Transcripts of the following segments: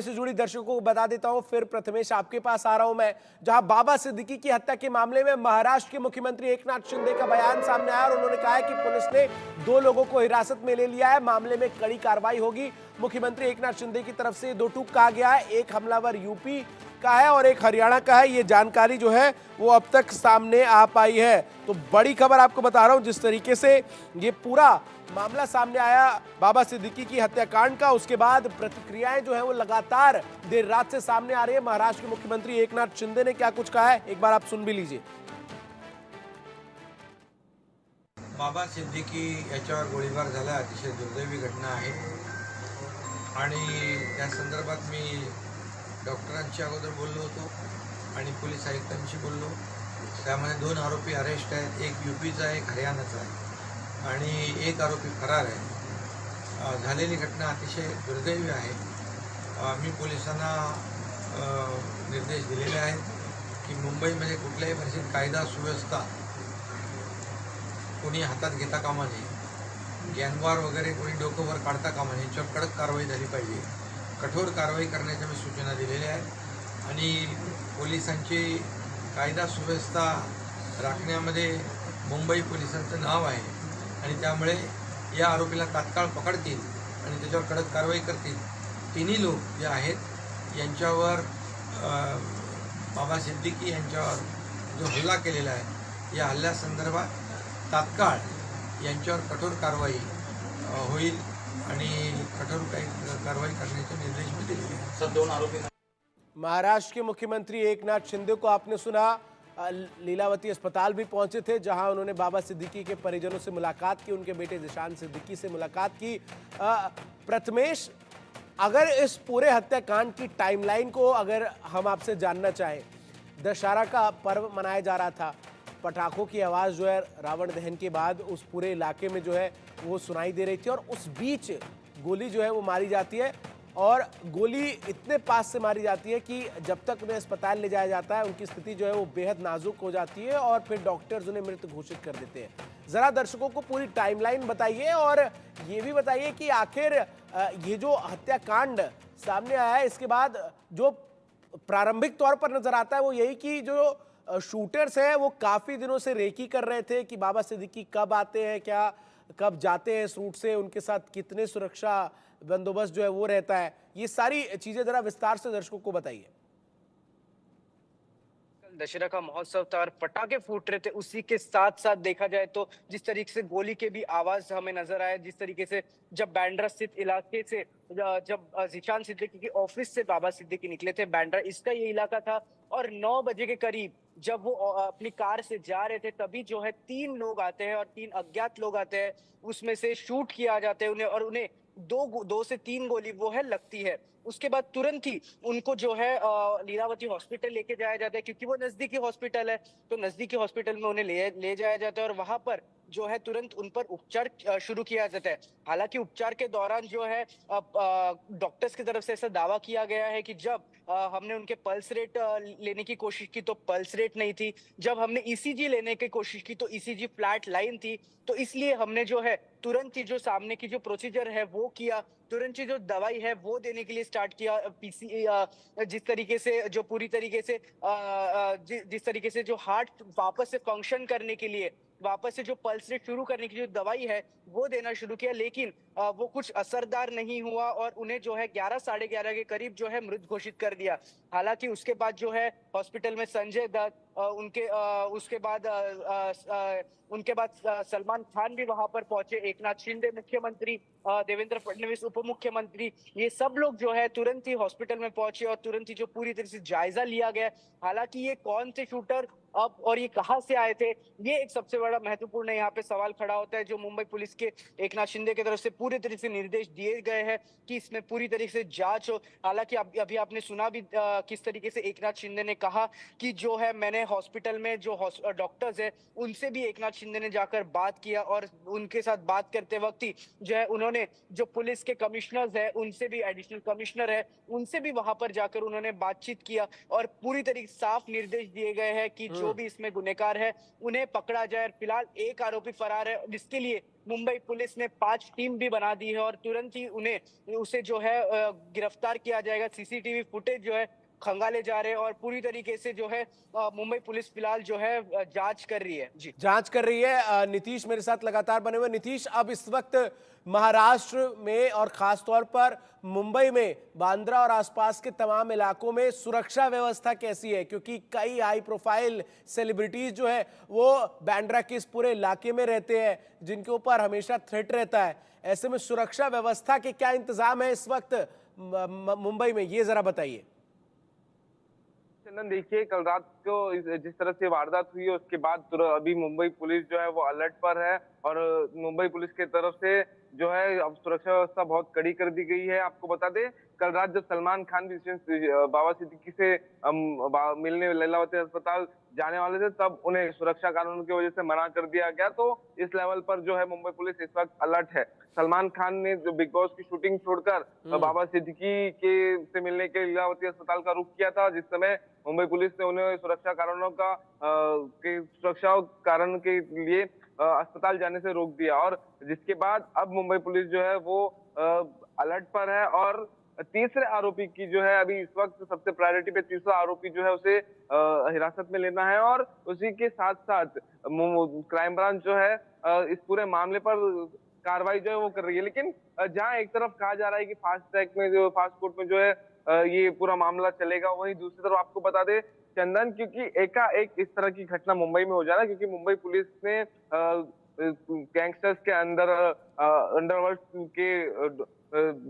से जुड़ी दर्शकों को बता देता हूं, फिर प्रथमेश आपके पास आ रहा हूं मैं, जहां बाबा सिद्दीकी की हत्या के मामले में महाराष्ट्र के मुख्यमंत्री एकनाथ शिंदे का बयान सामने आया और उन्होंने कहा है कि पुलिस ने 2 लोगों को हिरासत में ले लिया है, मामले में कड़ी कार्रवाई होगी। मुख्यमंत्री एकनाथ शिंदे की तरफ से 2 टूक कहा गया है, एक हमलावर यूपी का है और एक हरियाणा का है। ये जानकारी जो है वो अब तक सामने आ पाई है। तो बड़ी खबर आपको बता रहा हूं, जिस तरीके से ये पूरा मामला सामने आया बाबा सिद्दीकी की हत्याकांड का, उसके बाद प्रतिक्रियाएं जो है वो लगातार देर रात से सामने आ रही है। महाराष्ट्र के मुख्यमंत्री एकनाथ शिंदे ने क्या कुछ कहा है, एक बार आप सुन भी लीजिए। बाबा सिद्दीकी याच्यावर गोळीबार झाला, अतिशय दुर्दैवी घटना आहे आणि त्या संदर्भात मी डॉक्टरांशी अगोदर बोललो होतो आणि पोलीस आयुक्तांशी बोललो। त्यामध्ये 2 आरोपी अरेस्ट आहेत, एक यूपीचा आहे, एक हरियाणाचा आहे आणि एक आरोपी फरार आहे। झालेली घटना अतिशय दुर्दैवी आहे। मी पोलिसांना निर्देश दिलेले आहेत की मुंबईमध्ये कुठल्याही परिस्थितीत कायदा सुव्यवस्था कोणी हातात घेता कामा नये, गॅनवार वगैरे कोणी डोकं वर काढता कामा नये, याच्यावर कडक कारवाई झाली पाहिजे। कठोर कारवाई करण्याच्या मी सूचना दिलेल्या आहेत आणि पोलिसांची कायदा सुव्यवस्था राखण्यामध्ये मुंबई पोलिसांचं नाव आहे आणि त्यामुळे या आरोपीला तात्काळ पकडतील आणि त्याच्यावर कडक कारवाई करतील। तिन्ही लोक जे आहेत यांच्यावर बाबा सिद्दीकी यांच्यावर जो हल्ला केलेला आहे या हल्ल्यासंदर्भात तात्काळ यांच्यावर कठोर कारवाई होईल आणि कठोर कारवाई करण्याचे निर्देश भी दिए हैं। सर 2 आरोपी महाराष्ट्र के मुख्यमंत्री एकनाथ शिंदे को आपने सुना, लीलावती अस्पताल भी पहुंचे थे, जहां उन्होंने बाबा सिद्दीकी के परिजनों से मुलाकात की, उनके बेटे जिशान सिद्दीकी से मुलाकात की। प्रथमेश, अगर इस पूरे हत्याकांड की टाइमलाइन को अगर हम आपसे जानना चाहें, दशहरा का पर्व मनाया जा रहा था, पटाखों की आवाज़ जो है रावण दहन के बाद उस पूरे इलाके में जो है वो सुनाई दे रही थी और उस बीच गोली जो है वो मारी जाती है और गोली इतने पास से मारी जाती है कि जब तक उन्हें अस्पताल ले जाया जाता है उनकी स्थिति जो है वो बेहद नाजुक हो जाती है और फिर डॉक्टर्स उन्हें मृत घोषित कर देते हैं। ज़रा दर्शकों को पूरी टाइमलाइन बताइए और ये भी बताइए कि आखिर ये जो हत्याकांड सामने आया है इसके बाद जो प्रारंभिक तौर पर नजर आता है वो यही कि जो शूटर्स हैं वो काफ़ी दिनों से रेकी कर रहे थे कि बाबा सिद्दीकी कब आते हैं, क्या कब जाते हैं इस रूट से, उनके साथ कितने सुरक्षा बंदोबस्त जो है वो रहता है। ये सारी चीज़ें ज़रा विस्तार से दर्शकों को बताइए। दशहरा का महोत्सव था और पटाखे फूट रहे थे, उसी के साथ साथ देखा जाए तो जिस तरीके से गोली के भी आवाज हमें नजर आया, जिस तरीके से जब बांद्रा स्थित इलाके से जब जिशान सिद्दीकी के ऑफिस से बाबा सिद्दीकी निकले थे, बांद्रा इसका ये इलाका था और 9 बजे के करीब जब वो अपनी कार से जा रहे थे तभी जो है 3 लोग आते हैं और 3 अज्ञात लोग आते हैं, उसमें से शूट किया जाता है उन्हें और उन्हें 2 से 3 गोली वो है लगती है। उसके बाद तुरंत ही उनको जो है लीलावती हॉस्पिटल लेके जाया जाता है क्योंकि वो नजदीकी हॉस्पिटल है, तो नजदीकी हॉस्पिटल में उन्हें ले जाया जाता है और वहां पर जो है तुरंत उन पर उपचार शुरू किया जाता है। हालांकि उपचार के दौरान जो है डॉक्टर्स की तरफ से ऐसा दावा किया गया है कि जब हमने उनके पल्स रेट लेने की कोशिश की तो पल्स रेट नहीं थी, जब हमने ईसीजी लेने की कोशिश की तो ईसीजी फ्लैट लाइन थी, तो इसलिए हमने जो है तुरंत ही जो सामने की जो प्रोसीजर है वो किया, तुरंत ही जो दवाई है वो देने के लिए स्टार्ट किया। पीसी जिस तरीके से जो पूरी तरीके से जिस तरीके से जो हार्ट वापस से फंक्शन करने के लिए वापस से जो पल्स रेट शुरू करने की जो दवाई है वो देना शुरू किया, लेकिन वो कुछ असरदार नहीं हुआ और उन्हें जो है 11 साढ़े 11 के करीब जो है मृत घोषित कर दिया। हालांकि उसके बाद जो है हॉस्पिटल में संजय दत्त उनके बाद सलमान खान भी वहां पर पहुंचे, एकनाथ शिंदे मुख्यमंत्री, देवेंद्र फडणवीस उप मुख्यमंत्री, ये सब लोग जो है तुरंत ही हॉस्पिटल में पहुंचे और तुरंत ही जो पूरी तरह से जायजा लिया गया। हालांकि ये कौन थे शूटर अब और ये कहां से आए थे, ये एक सबसे बड़ा महत्वपूर्ण यहाँ पे सवाल खड़ा होता है, जो मुंबई पुलिस के एकनाथ शिंदे की तरफ से पूरी तरीके से निर्देश दिए गए हैं कि इसमें पूरी तरीके से जांच हो। हालांकि अभी आपने सुना भी किस तरीके से एकनाथ शिंदे ने कहा कि जो है मैंने हॉस्पिटल में जो डॉक्टर्स है उनसे भी एकनाथ शिंदे ने जाकर बात किया और उनके साथ बात करते वक्त ही जो है उन्होंने जो पुलिस के कमिश्नर्स है उनसे भी, एडिशनल कमिश्नर है उनसे भी वहां पर जाकर उन्होंने बातचीत किया और पूरी तरीके से साफ निर्देश दिए गए हैं कि जो भी इसमें गुनहगार है उन्हें पकड़ा जाए। फिलहाल एक आरोपी फरार है जिसके लिए मुंबई पुलिस ने 5 टीम भी बना दी है और तुरंत ही उसे जो है गिरफ्तार किया जाएगा। सीसीटीवी फुटेज जो है खंगाले जा रहे हैं और पूरी तरीके से जो है मुंबई पुलिस फिलहाल जो है जांच कर रही है। जी। जांच कर रही है। नीतीश मेरे साथ लगातार बने हुए। नीतीश, अब इस वक्त महाराष्ट्र में और खासतौर पर मुंबई में बांद्रा और आसपास के तमाम इलाकों में सुरक्षा व्यवस्था कैसी है? क्योंकि कई हाई प्रोफाइल सेलिब्रिटीज जो है वो बांद्रा के इस पूरे इलाके में रहते हैं, जिनके ऊपर हमेशा थ्रेट रहता है। ऐसे में सुरक्षा व्यवस्था के क्या इंतजाम है इस वक्त मुंबई में, ये जरा बताइए। चंदन, देखिए, कल रात को जिस तरह से वारदात हुई है उसके बाद अभी मुंबई पुलिस जो है वो अलर्ट पर है और मुंबई पुलिस की तरफ से जो है अब सुरक्षा व्यवस्था बहुत कड़ी कर दी गई है। आपको बता दें, कल रात जब सलमान खान भी बाबा सिद्दीकी से मिलने लीलावती अस्पताल जाने वाले थे, तब उन्हें सुरक्षा कानून की वजह से मना कर दिया गया। तो इस लेवल पर जो है मुंबई पुलिस इस वक्त अलर्ट है। सलमान खान ने जो बिग बॉस की शूटिंग छोड़कर बाबा सिद्दीकी के से मिलने के लीलावती अस्पताल का रुख किया था, जिस समय मुंबई पुलिस ने उन्हें सुरक्षा कारणों का सुरक्षा कारण के लिए अस्पताल जाने से रोक दिया और जिसके बाद अब मुंबई पुलिस जो है वो अलर्ट पर है और तीसरे आरोपी की जो है अभी इस वक्त सबसे प्रायोरिटी पे तीसरा आरोपी जो है उसे हिरासत में लेना है और उसी के साथ साथ क्राइम ब्रांच जो है इस पूरे मामले पर कार्रवाई जो है वो कर रही है। लेकिन जहां एक तरफ कहा जा रहा है कि फास्ट कोर्ट में जो है ये पूरा मामला चलेगा, वहीं दूसरी तरफ आपको बता दे चंदन, क्योंकि एकाएक इस तरह की घटना मुंबई में हो जाना, क्योंकि मुंबई पुलिस ने गैंगस्टर्स के अंदर अंडरवर्ल्ड के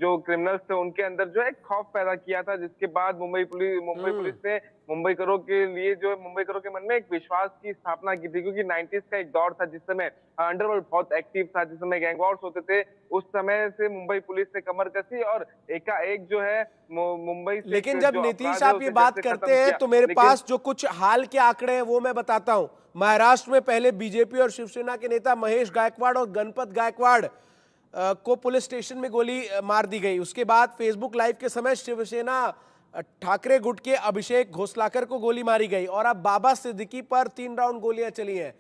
जो क्रिमिनल्स थे उनके अंदर जो है खौफ पैदा किया था, जिसके बाद मुंबई पुलिस ने मुंबईकरों के लिए जो है मुंबईकरों के मन में एक विश्वास की स्थापना की थी, क्योंकि 90s का एक दौर था जिस समय अंडरवर्ल्ड बहुत एक्टिव था, जिस समय गैंग वॉर्स होते थे। उस समय से मुंबई पुलिस ने कमर कसी और एकाएक जो है मुंबई से लेकिन जब नीतीश आप ये बात करते हैं तो मेरे पास जो कुछ हाल के आंकड़े हैं वो मैं बताता हूं। महाराष्ट्र में पहले बीजेपी और शिवसेना के नेता महेश गायकवाड़ और गणपत गायकवाड़ को पुलिस स्टेशन में गोली मार दी गई। उसके बाद फेसबुक लाइव के समय शिवसेना ठाकरे गुट के अभिषेक घोसलाकर को गोली मारी गई और अब बाबा सिद्दीकी पर 3 राउंड गोलियां चली हैं।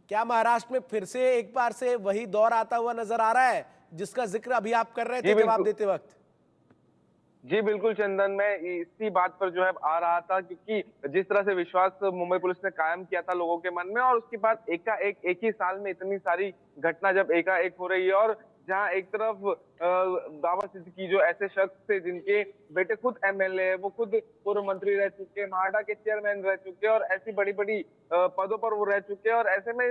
क्या महाराष्ट्र में फिर से एक बार से वही दौर आता हुआ नजर आ रहा है जिसका जिक्र अभी आप कर रहे थे जवाब देते वक्त? जी बिल्कुल चंदन, मैं इसी बात पर जो है आ रहा था, क्योंकि जिस तरह से विश्वास मुंबई पुलिस ने कायम किया था लोगों के मन में और उसके बाद एकाएक एक ही साल में इतनी सारी घटना जब एकाएक हो रही है और जहां एक तरफ बाबा सिद्दीकी जो ऐसे शख्स थे जिनके बेटे खुद एमएलए है, वो खुद पूर्व मंत्री रह चुके, माडा के चेयरमैन रह चुके और ऐसी बड़ी बड़ी पदों पर वो रह चुके और ऐसे में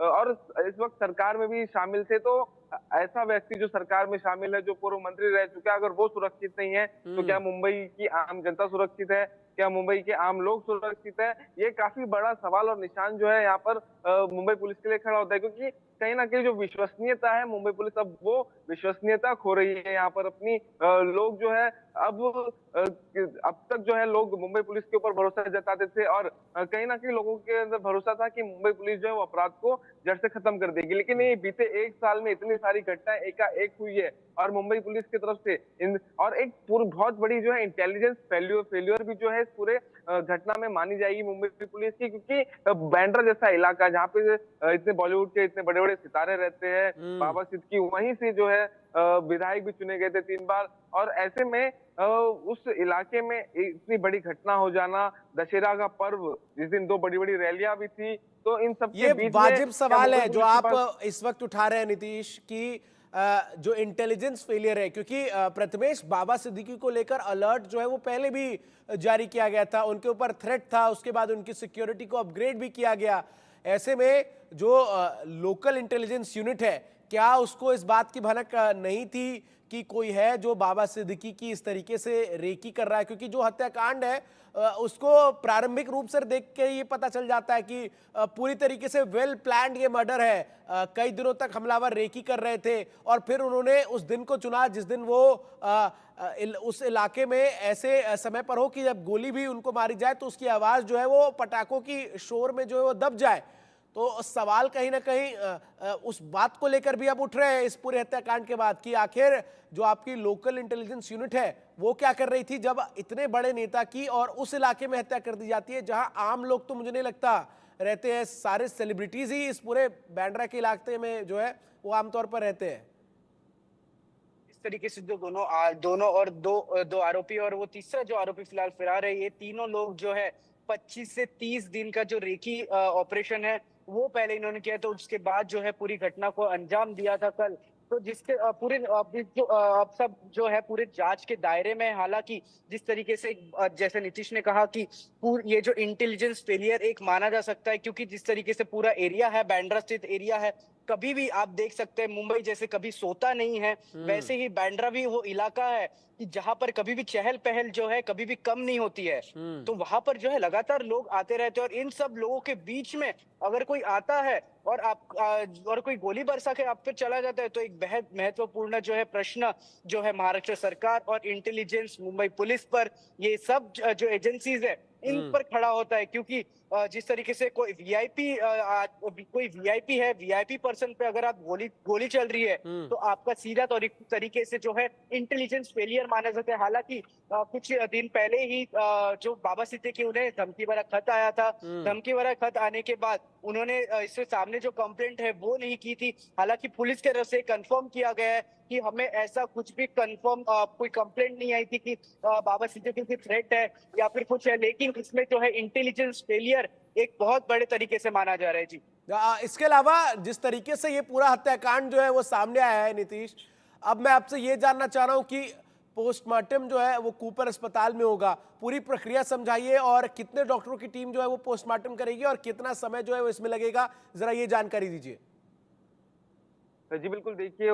और इस वक्त सरकार में भी शामिल थे, तो ऐसा व्यक्ति जो सरकार में शामिल है, जो पूर्व मंत्री रह चुका है, अगर वो सुरक्षित नहीं है तो क्या मुंबई की आम जनता सुरक्षित है? क्या मुंबई के आम लोग सुरक्षित है? ये काफी बड़ा सवाल और निशान जो है यहाँ पर मुंबई पुलिस के लिए खड़ा होता है, क्योंकि कहीं ना कहीं जो विश्वसनीयता है मुंबई पुलिस अब वो विश्वसनीयता खो रही है यहाँ पर अपनी। लोग जो है अब तक जो है लोग मुंबई पुलिस के ऊपर भरोसा जताते थे और कहीं ना कहीं लोगों के अंदर भरोसा था कि मुंबई पुलिस जो है वो अपराध को जड़ से खत्म कर देगी। लेकिन ये बीते एक साल में इतनी सारी घटनाएं एकाएक हुई है और मुंबई पुलिस की तरफ से और एक पूरी बहुत बड़ी जो है इंटेलिजेंस फेल्यूर भी जो है इस पूरे घटना में मानी जाएगी मुंबई पुलिस की, क्योंकि बांद्रा जैसा इलाका जहाँ पे इतने बॉलीवुड के इतने बड़े बड़े सितारे रहते हैं, बाबा सिद्दीकी वहीं से जो है विधायक भी चुने गए थे 3 बार और ऐसे में उस इलाके में इतनी बड़ी घटना हो जाना, दशहरा का पर्व जिस दिन 2 बड़ी बड़ी रैलियां भी थी, तो इन सब के बीच वाजिब सवाल है जो आप इस वक्त उठा रहे हैं नीतीश की, जो इंटेलिजेंस फेलियर है, क्योंकि प्रथमेश बाबा सिद्दीकी को लेकर अलर्ट जो है वो पहले भी जारी किया गया था, उनके ऊपर थ्रेट था, उसके बाद उनकी सिक्योरिटी को अपग्रेड भी किया गया। ऐसे में जो लोकल इंटेलिजेंस यूनिट है, क्या उसको इस बात की भनक नहीं थी कि कोई है जो बाबा सिद्दीकी की इस तरीके से रेकी कर रहा है? क्योंकि जो हत्याकांड है उसको प्रारंभिक रूप से देख के ये पता चल जाता है कि पूरी तरीके से वेल प्लान्ड ये मर्डर है। कई दिनों तक हमलावर रेकी कर रहे थे और फिर उन्होंने उस दिन को चुना जिस दिन वो उस इलाके में ऐसे समय पर हो कि जब गोली भी उनको मारी जाए तो उसकी आवाज जो है वो पटाखों की शोर में जो है वो दब जाए। तो सवाल कहीं ना कहीं उस बात को लेकर भी अब उठ रहे हैं इस पूरे हत्याकांड के बाद कि आखिर जो आपकी लोकल इंटेलिजेंस यूनिट है वो क्या कर रही थी जब इतने बड़े नेता की और उस इलाके में हत्या कर दी जाती है जहां आम लोग तो मुझे नहीं लगता रहते हैं, सारे सेलिब्रिटीज ही इस पूरे बांद्रा के इलाके में जो है वो आमतौर पर रहते हैं। इस तरीके से जो दोनों और दो आरोपी और वो तीसरा जो आरोपी फिलहाल फरार है, ये तीनों लोग जो है 25 से 30 दिन का जो रेकी ऑपरेशन है वो पहले इन्होंने किया, तो उसके बाद जो है पूरी घटना को अंजाम दिया था कल। तो जिसके पूरे अभी जो अब सब जो है पूरे जांच के दायरे में है। हालांकि जिस तरीके से जैसे नीतीश ने कहा कि ये जो इंटेलिजेंस फेलियर एक माना जा सकता है, क्योंकि जिस तरीके से पूरा एरिया है, बांद्रा स्थित एरिया है, कभी भी आप देख सकते हैं मुंबई जैसे कभी सोता नहीं है, वैसे ही बांद्रा भी वो इलाका है कि जहां पर कभी भी चहल पहल जो है कभी भी कम नहीं होती है। तो वहां पर जो है लगातार लोग आते रहते हैं, और इन सब लोगों के बीच में अगर कोई आता है और और कोई गोली बरसा के आप पे चला जाता है, तो एक बेहद महत्वपूर्ण जो है प्रश्न जो है महाराष्ट्र सरकार और इंटेलिजेंस, मुंबई पुलिस पर, ये सब जो एजेंसीज है इन पर खड़ा होता है। क्योंकि जिस तरीके से कोई वीआईपी है, वीआईपी पर्सन पे अगर आप गोली चल रही है, तो आपका सीधा तरीके से जो है इंटेलिजेंस फेलियर माना जाता है। हालांकि कुछ दिन पहले ही जो बाबा सिद्दीकी, उन्हें धमकी भरा खत आया था। धमकी भरा खत आने के बाद उन्होंने इससे सामने जो कंप्लेंट है वो नहीं की थी। हालांकि पुलिस की तरफ से कंफर्म किया गया है कि हमें ऐसा कुछ भी कंफर्म कोई कंप्लेंट नहीं आई थी कि बाबा सिद्दीकी की थ्रेट है या फिर कुछ है, लेकिन इसमें जो है इंटेलिजेंस फेलियर एक बहुत बड़े तरीके से माना जा रहा है। जी, इसके अलावा जिस तरीके से ये पूरा हत्याकांड जो है वो सामने आया है नीतीश, अब मैं आपसे ये जानना चाह रहा हूं कि पोस्टमार्टम जो है वो कूपर अस्पताल में होगा, पूरी प्रक्रिया समझाइए, और कितने डॉक्टरों की टीम जो है वो पोस्टमार्टम करेगी और कितना समय जो है वो इसमें लगेगा, जरा ये जानकारी दीजिए। जी बिल्कुल, देखिए